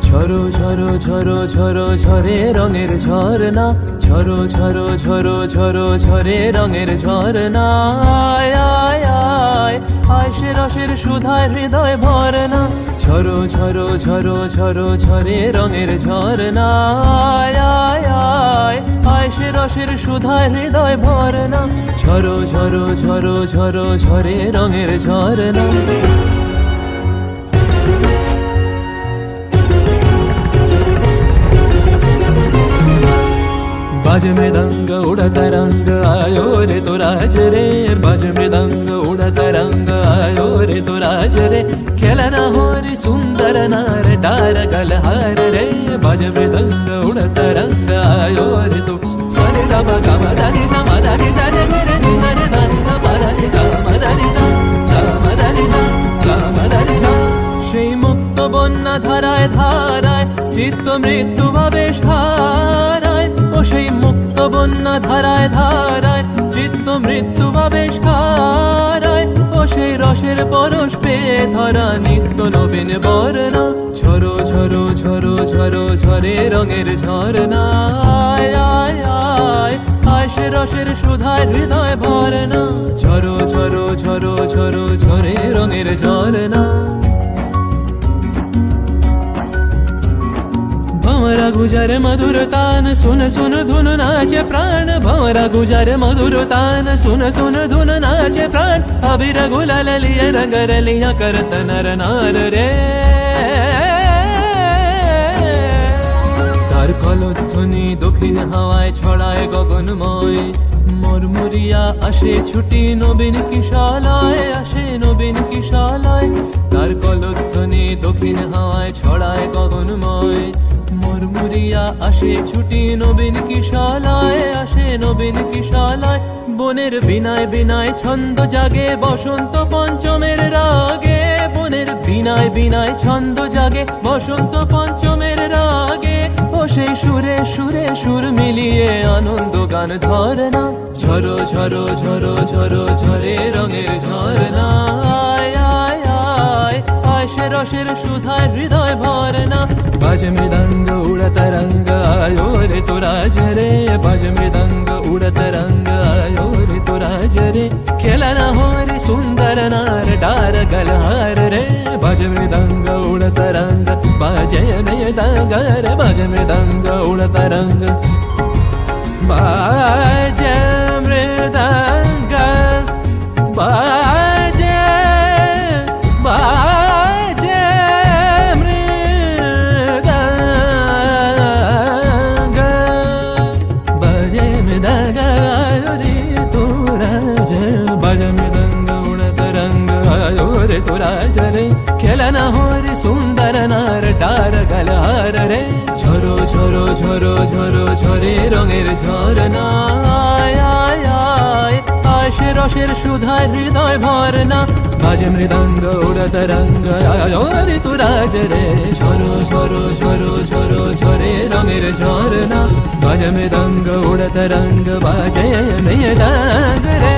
ঝরো ঝরো ঝরো ঝরো ঝরে রঙের ঝরনা, ঝরো ঝরো ঝরো ঝরো ঝরে রঙের ঝরনা। আয় আয় আয় আয় সে রসের সুধায় হৃদয় ভরনা, ঝরো ঝরো ঝরো ঝরো ঝরে রঙের ঝরনা। আয় আয় আয় আয় সে রসের সুধায় হৃদয় ভরনা, ঝরো ঝরো ঝরো ঝরো ঝরে রঙের ঝরনা। बाज मृदंग उड़ता रंग आयो रे तो राज रे, बाज मृदंग उड़ता रंग आयो रे तो राज रे। खेलना हो रे सुंदर नार डार गलहार रे, बाज मृदंग उड़ता रंग आयो रे तो सरे दा गा मा दा नि सा मा दा नि सा रे रे नि सा रे दा गा मा दा नि गा मा दा नि सा गा मा दा नि सा गा मा दा नि सा। সেই মুক্ত বন্যা ধারায় ধারায় চিত্ত মৃত্যু ভাবে সারায়, ও সেই মুক্ত বন্যা ধারায় ধারায় চিত্ত মৃত্যু ভাবে সারায়। ও সেই রসের পরশ পেয়ে ধরা নিত্য নবীন বর্ণা, ঝরো ঝরো ঝরো ঝরো ঝরে রঙের ঝরনা। আয় আয় আয় আয় সে রসের সুধায় হৃদয় ভরনা, ঝরো ঝরো ঝরো ঝরো ঝরে রঙের ঝরনা। भंवरा गुजर मधुर तान सुन सुन धुन नाचे प्राण, भंवरा गुजर मधुर तान सुन सुन धुन नाचे प्राण। अबीर गुलाल लिया रंग रलिया करत नर नार रे, तार कलध्वनि दक्षिण हावाय छड़ाय गगनमय। मुरमुरिया আসে ছুটি নবীন কিশালয়, আসে নবীন কিশালয়। তার কলধ্বনি দক্ষিণ হাওয়ায় ছড়ায় গগনময়। মুরমুরিয়া আসে ছুটি নবীন কিশালয়, আসে নবীন কিশালয়। বনের বিনায় বিনায় ছন্দ জাগে বসন্ত পঞ্চমের রাগে, বনের বিনায় বিনায় ছন্দ জাগে বসন্ত পঞ্চমের রাগে। ও সেই সুরে সুরে সুর মিলিয়ে আনন্দ গান ধরনা, ঝরো ঝরো ঝরো ঝরো ঝরে রঙের ঝরনা। আয় আয় আয় আয় সে রসের সুধায় হৃদয় ভরনা, बाज मृदंग उड़ता रंग आयो रे तो राज रे, बाज मृदंग उड़ता रंग आयो रे तो राज रे। खेलना हो रे सुंदर नार डार गलहार रे, बाज मृदंग उड़ता रंग बाजे मृदंग रे, बाज मृदंग उड़ता रंग बाजे मृदंग बाजे बाजे तो राज रे। खेलना हो रे सुंदर नार डार गलहार रे, झरो झरो झरो झरो झरे रঙের ঝরনা। আয় আয় আয় আয় সে রসের সুধায় হৃদয় ভরনা, বাজে মৃদঙ্গ উড়ত রঙ্গ আয় রে তো রাজ রে। ঝরো ঝরো ঝরো ঝরো ঝরে রঙের ঝরনা, বাজে মৃদঙ্গ উড়ত রঙ্গ বাজে মৃদঙ্গ রে।